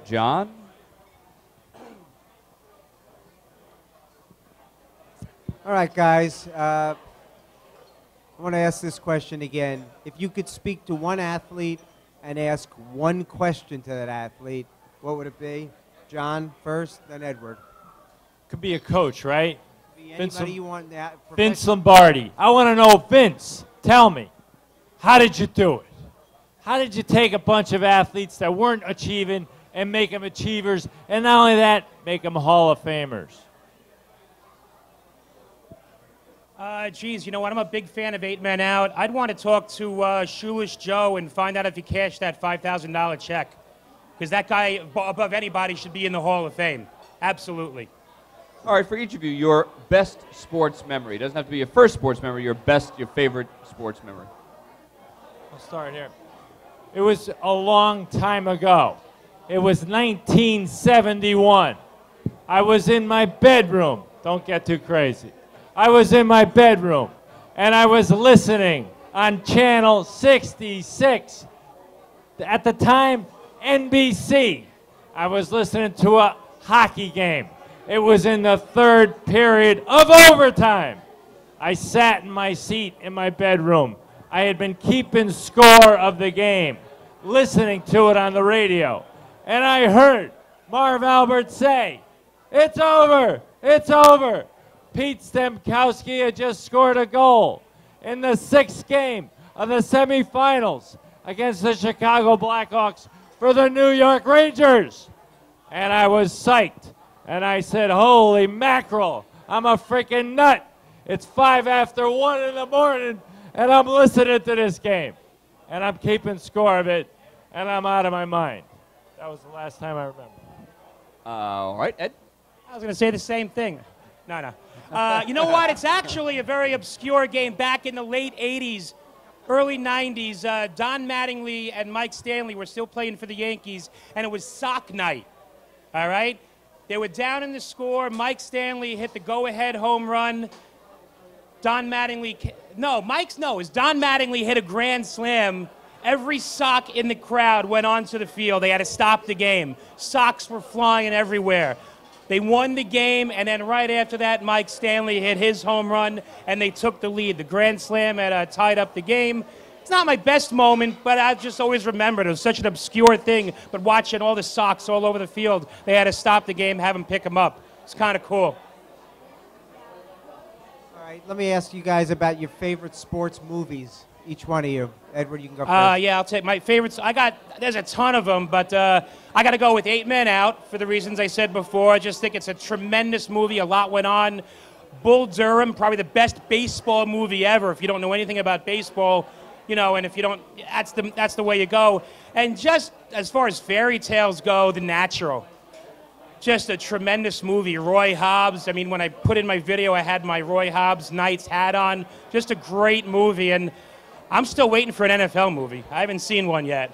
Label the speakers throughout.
Speaker 1: John?
Speaker 2: All right, guys. I want to ask this question again. If you could speak to one athlete and ask one question to that athlete, what would it be? John first, then Edward.
Speaker 3: Could be a coach, right?
Speaker 2: Be anybody you want.
Speaker 3: Vince Lombardi. I want to know, Vince, tell me, how did you do it? How did you take a bunch of athletes that weren't achieving and make them achievers, and not only that, make them Hall of Famers?
Speaker 4: Geez, you know what? I'm a big fan of 8 Men Out. I'd want to talk to Shoeless Joe and find out if he cashed that $5,000 check. Because that guy, above anybody, should be in the Hall of Fame. Absolutely.
Speaker 1: All right, for each of you, your best sports memory. It doesn't have to be your first sports memory, your favorite sports memory.
Speaker 3: I'll start here. It was a long time ago. It was 1971. I was in my bedroom. Don't get too crazy. I was in my bedroom, and I was listening on channel 66. At the time, NBC. I was listening to a hockey game. It was in the third period of overtime. I sat in my seat in my bedroom. I had been keeping score of the game, listening to it on the radio. And I heard Marv Albert say, "It's over, it's over." Pete Stemkowski had just scored a goal in the 6th game of the semifinals against the Chicago Blackhawks for the New York Rangers. And I was psyched. And I said, holy mackerel, I'm a freaking nut. It's 5 after 1 in the morning, and I'm listening to this game. And I'm keeping score of it, and I'm out of my mind. That was the last time I remember.
Speaker 1: All right, Ed?
Speaker 4: I was going to say the same thing. No. You know what? It's actually a very obscure game. Back in the late 80s, early 90s, Don Mattingly and Mike Stanley were still playing for the Yankees, and it was sock night. All right? They were down in the score. Mike Stanley hit the go-ahead home run. Don Mattingly hit a grand slam. Every sock in the crowd went onto the field. They had to stop the game. Socks were flying everywhere. They won the game, and then right after that, Mike Stanley hit his home run, and they took the lead. The grand slam had tied up the game. It's not my best moment, but I just always remembered it was such an obscure thing. But watching all the socks all over the field, they had to stop the game, have them pick them up. It's kind of cool.
Speaker 2: All right, let me ask you guys about your favorite sports movies. Each one of you. Edward, you can go first.
Speaker 4: Yeah, I'll take my favorites. There's a ton of them, but I got to go with 8 Men Out for the reasons I said before. I just think it's a tremendous movie. A lot went on. Bull Durham, probably the best baseball movie ever. If you don't know anything about baseball, you know, and if you don't, that's the way you go. And just as far as fairy tales go, The Natural. Just a tremendous movie. Roy Hobbs. I mean, when I put in my video, I had my Roy Hobbs Knights hat on. Just a great movie, and I'm still waiting for an NFL movie. I haven't seen one yet.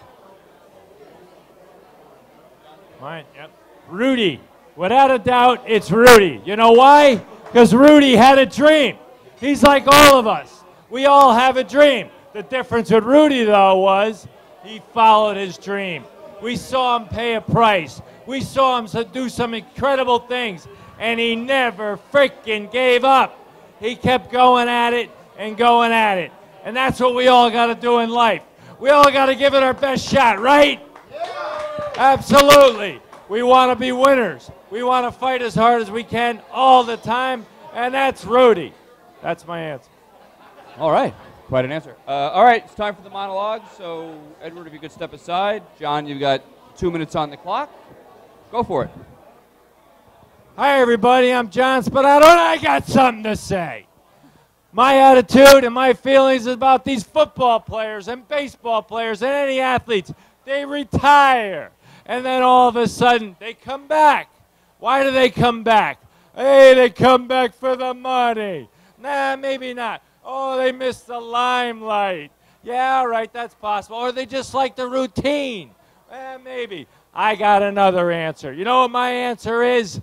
Speaker 3: Mine, yep. Rudy. Without a doubt, it's Rudy. You know why? Because Rudy had a dream. He's like all of us. We all have a dream. The difference with Rudy, though, was he followed his dream. We saw him pay a price. We saw him do some incredible things, and he never freaking gave up. He kept going at it and going at it. And that's what we all got to do in life. We all got to give it our best shot, right? Yeah. Absolutely. We want to be winners. We want to fight as hard as we can all the time, and that's Rudy. That's my answer.
Speaker 1: All right. Quite an answer. All right, it's time for the monologue. So, Edward, if you could step aside. John, you've got 2 minutes on the clock. Go for it.
Speaker 3: Hi, everybody. I'm John Spinato, and I got something to say. My attitude and my feelings about these football players and baseball players and any athletes, they retire. And then all of a sudden, they come back. Why do they come back? Hey, they come back for the money. Nah, maybe not. Oh, they missed the limelight. Yeah, all right, that's possible. Or they just like the routine. Maybe. I got another answer. You know what my answer is?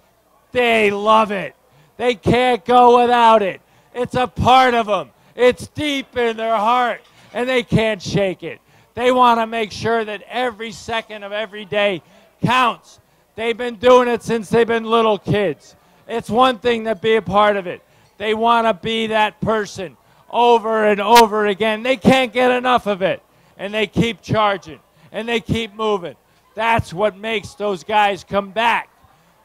Speaker 3: They love it. They can't go without it. It's a part of them. It's deep in their heart, and they can't shake it. They want to make sure that every second of every day counts. They've been doing it since they've been little kids. It's one thing to be a part of it. They want to be that person over and over again. They can't get enough of it. And they keep charging. And they keep moving. That's what makes those guys come back.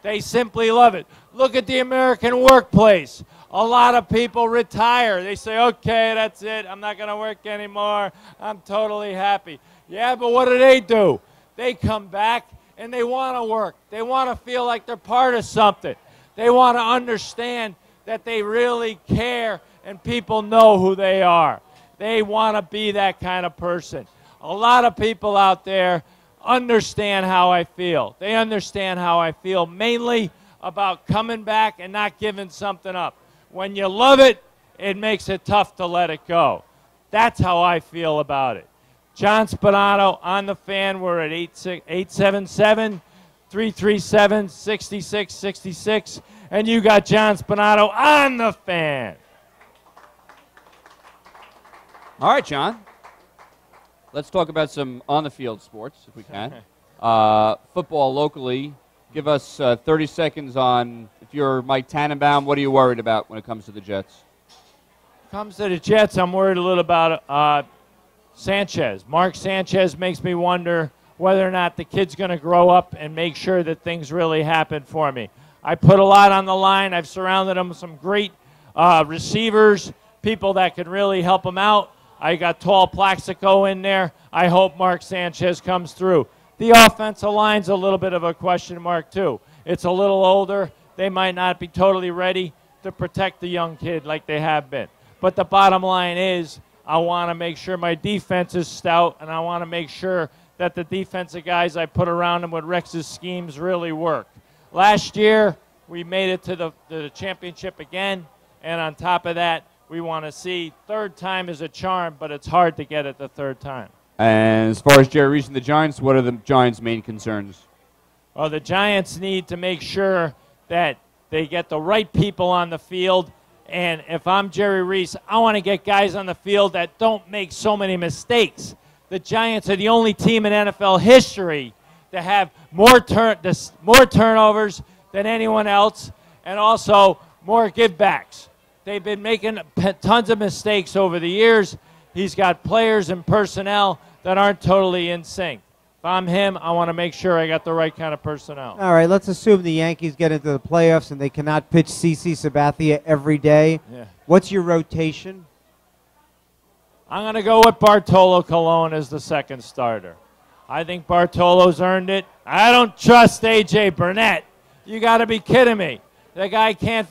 Speaker 3: They simply love it. Look at the American workplace. A lot of people retire. They say, okay, that's it. I'm not going to work anymore. I'm totally happy. Yeah, but what do? They come back and they want to work. They want to feel like they're part of something. They want to understand that they really care and people know who they are. They want to be that kind of person. A lot of people out there understand how I feel. They understand how I feel mainly about coming back and not giving something up. When you love it, it makes it tough to let it go. That's how I feel about it. John Spinato on the fan. We're at 877-337-6666. And you got John Spinato on the fan.
Speaker 1: All right, John. Let's talk about some on-the-field sports, if we can. Football locally. Give us 30 seconds on, if you're Mike Tannenbaum, what are you worried about when it comes to the Jets?
Speaker 3: Comes to the Jets, I'm worried a little about Sanchez. Mark Sanchez makes me wonder whether or not the kid's going to grow up and make sure that things really happen for me. I put a lot on the line. I've surrounded him with some great receivers, people that can really help him out. I got tall Plaxico in there. I hope Mark Sanchez comes through. The offensive line's a little bit of a question mark, too. It's a little older. They might not be totally ready to protect the young kid like they have been. But the bottom line is I want to make sure my defense is stout, and I want to make sure that the defensive guys I put around him with Rex's schemes really work. Last year, we made it to the championship again, and on top of that, we want to see third time is a charm, but it's hard to get it the third time.
Speaker 1: And as far as Jerry Reese and the Giants, what are the Giants' main concerns?
Speaker 3: Well, the Giants need to make sure that they get the right people on the field. And if I'm Jerry Reese, I want to get guys on the field that don't make so many mistakes. The Giants are the only team in NFL history to have more turnovers than anyone else, and also more givebacks. They've been making tons of mistakes over the years. He's got players and personnel that aren't totally in sync. If I'm him, I want to make sure I got the right kind of personnel.
Speaker 2: All right, let's assume the Yankees get into the playoffs and they cannot pitch CC Sabathia every day.
Speaker 3: Yeah.
Speaker 2: What's your rotation?
Speaker 3: I'm going to go with Bartolo Colon as the second starter. I think Bartolo's earned it. I don't trust A.J. Burnett. You got to be kidding me. The guy can't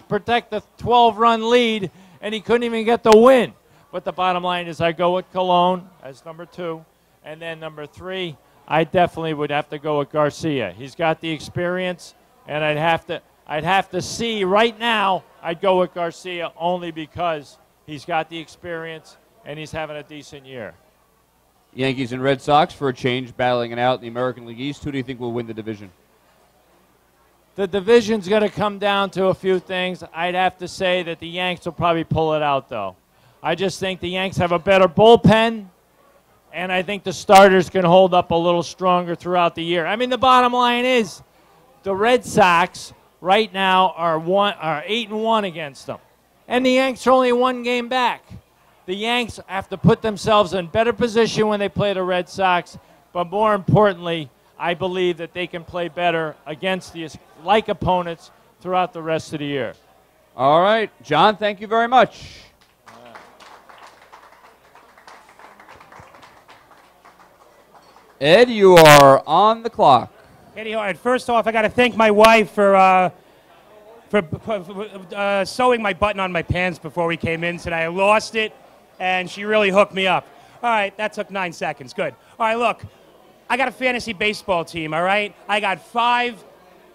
Speaker 3: protect the 12-run lead, and he couldn't even get the win. But the bottom line is I go with Colon as number 2. And then number 3, I definitely would have to go with Garcia. He's got the experience, and I'd have to see right now. I'd go with Garcia only because he's got the experience and he's having a decent year.
Speaker 1: Yankees and Red Sox for a change, battling it out in the American League East. Who do you think will win the division?
Speaker 3: The division's going to come down to a few things. I'd have to say that the Yanks will probably pull it out, though. I just think the Yanks have a better bullpen. And I think the starters can hold up a little stronger throughout the year. I mean, the bottom line is the Red Sox right now are 8-1 against them. And the Yanks are only 1 game back. The Yanks have to put themselves in better position when they play the Red Sox. But more importantly, I believe that they can play better against the like opponents throughout the rest of the year.
Speaker 1: All right. John, thank you very much. Ed, you are on the clock.
Speaker 4: Eddie Hart, first off, I got to thank my wife for sewing my button on my pants before we came in today. I lost it, and she really hooked me up. All right, that took 9 seconds. Good. All right, look, I got a fantasy baseball team, all right? I got 5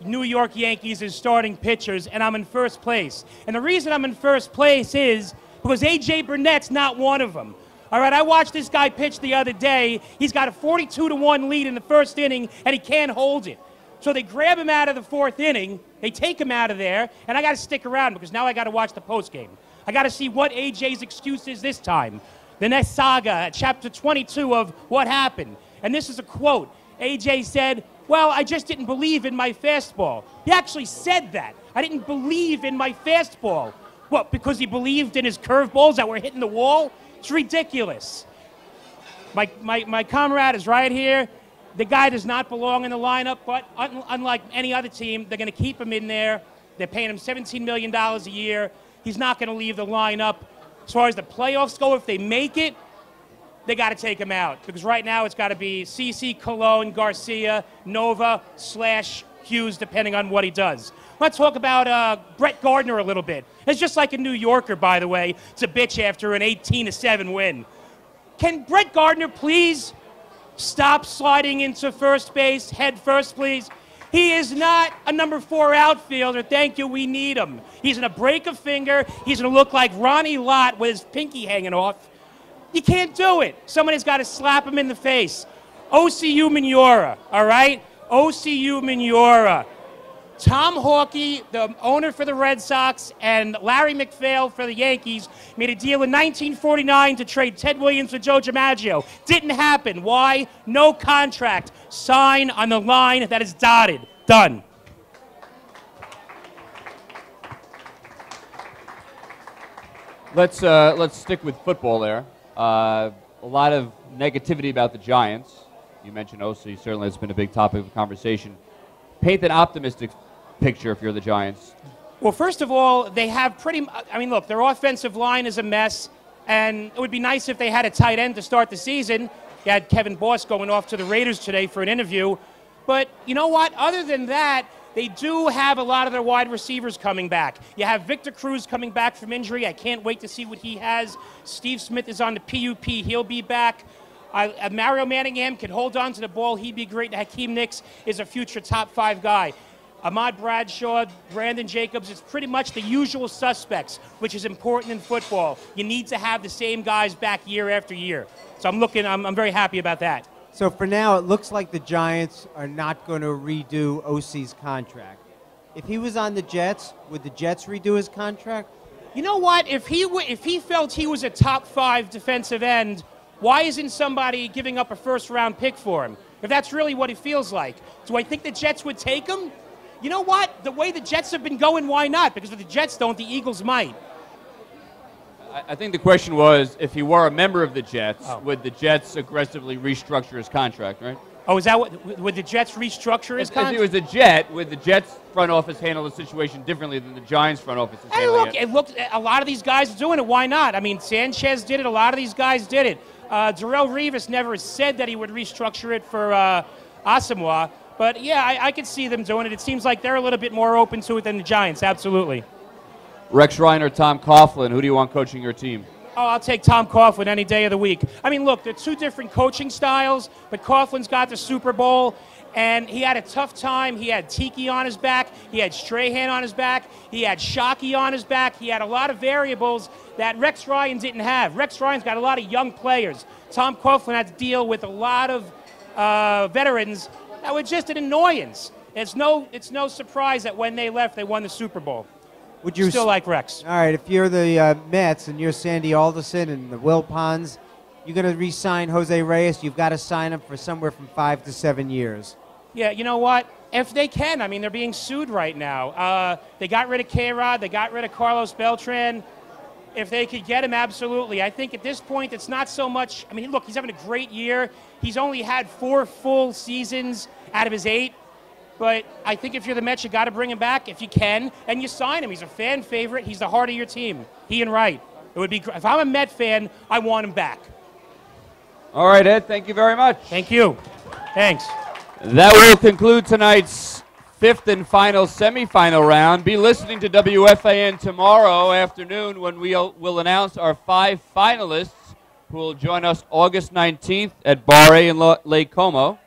Speaker 4: New York Yankees as starting pitchers, and I'm in first place. And the reason I'm in first place is because A.J. Burnett's not one of them. All right, I watched this guy pitch the other day. He's got a 42-1 lead in the first inning, and he can't hold it. So they grab him out of the 4th inning, they take him out of there, and I got to stick around because now I got to watch the postgame. I got to see what AJ's excuse is this time. The next saga, chapter 22 of what happened. And this is a quote. AJ said, well, I just didn't believe in my fastball. He actually said that. I didn't believe in my fastball. What, because he believed in his curveballs that were hitting the wall? It's ridiculous. My comrade is right here. The guy does not belong in the lineup, but unlike any other team, they're going to keep him in there. They're paying him $17 million a year. He's not going to leave the lineup. As far as the playoffs go, if they make it, they got to take him out. Because right now it's got to be CC, Cologne, Garcia, Nova, / Hughes, depending on what he does. Let's talk about Brett Gardner a little bit. It's just like a New Yorker, by the way. It's a bitch after an 18-7 win. Can Brett Gardner please stop sliding into first base head first, please? He is not a number 4 outfielder. Thank you, we need him. He's going to break a finger. He's going to look like Ronnie Lott with his pinky hanging off. You can't do it. Somebody's got to slap him in the face. OCU Minora, all right? OCU Minora. Tom Hawkey, the owner for the Red Sox, and Larry McPhail for the Yankees made a deal in 1949 to trade Ted Williams for Joe DiMaggio. Didn't happen. Why? No contract. Sign on the line that is dotted. Done.
Speaker 1: Let's stick with football there. A lot of negativity about the Giants. You mentioned OC. Certainly has been a big topic of conversation. Paint an optimistic picture if you're the Giants.
Speaker 4: Well, first of all, they have look, their offensive line is a mess, and it would be nice if they had a tight end to start the season. You had Kevin Boss going off to the Raiders today for an interview. But you know what? Other than that, they do have a lot of their wide receivers coming back. You have Victor Cruz coming back from injury. I can't wait to see what he has. Steve Smith is on the PUP. He'll be back. Mario Manningham can hold on to the ball. He'd be great. Hakeem Nicks is a future top 5 guy. Ahmad Bradshaw, Brandon Jacobs, it's pretty much the usual suspects, which is important in football. You need to have the same guys back year after year. So I'm very happy about that.
Speaker 2: So for now, it looks like the Giants are not going to redo OC's contract. If he was on the Jets, would the Jets redo his contract?
Speaker 4: You know what? If he felt he was a top 5 defensive end, why isn't somebody giving up a first-round pick for him? If that's really what he feels like. Do I think the Jets would take him? You know what? The way the Jets have been going, why not? Because if the Jets don't, the Eagles might.
Speaker 1: I think the question was, if he were a member of the Jets, would the Jets aggressively restructure his contract, right?
Speaker 4: Oh, is that what? Would the Jets restructure his contract?
Speaker 1: If he was a Jet, would the Jets front office handle the situation differently than the Giants front office is handling it?
Speaker 4: A lot of these guys are doing it. Why not? I mean, Sanchez did it. A lot of these guys did it. Darrelle Revis never said that he would restructure it for Asamoah. But, yeah, I could see them doing it. It seems like they're a little bit more open to it than the Giants. Absolutely.
Speaker 1: Rex Ryan or Tom Coughlin, who do you want coaching your team?
Speaker 4: Oh, I'll take Tom Coughlin any day of the week. I mean, look, they're 2 different coaching styles, but Coughlin's got the Super Bowl, and he had a tough time. He had Tiki on his back. He had Strahan on his back. He had Shockey on his back. He had a lot of variables that Rex Ryan didn't have. Rex Ryan's got a lot of young players. Tom Coughlin had to deal with a lot of veterans that were just an annoyance. It's no surprise that when they left, they won the Super Bowl.
Speaker 2: Would you
Speaker 4: still like Rex?
Speaker 2: All right, if you're the Mets and you're Sandy Alderson and the Wilpons, you're going to re-sign Jose Reyes. You've got to sign him for somewhere from 5 to 7 years.
Speaker 4: Yeah, you know what? If they can. I mean, they're being sued right now. They got rid of K-Rod. They got rid of Carlos Beltran. If they could get him, absolutely. I think at this point, it's not so much. I mean, look, he's having a great year. He's only had 4 full seasons out of his 8. But I think if you're the Mets, you got to bring him back if you can, and you sign him. He's a fan favorite. He's the heart of your team. He and Wright. It would be if I'm a Met fan, I want him back.
Speaker 1: All right, Ed. Thank you very much.
Speaker 4: Thank you. Thanks.
Speaker 1: That will conclude tonight's 5th and final semifinal round. Be listening to WFAN tomorrow afternoon when we'll announce our 5 finalists who will join us August 19th at Bar A in Lake Como.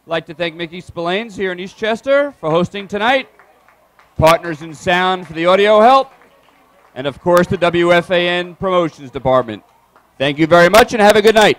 Speaker 1: I'd like to thank Mickey Spillanes here in Eastchester for hosting tonight, Partners in Sound for the audio help, and of course the WFAN Promotions Department. Thank you very much and have a good night.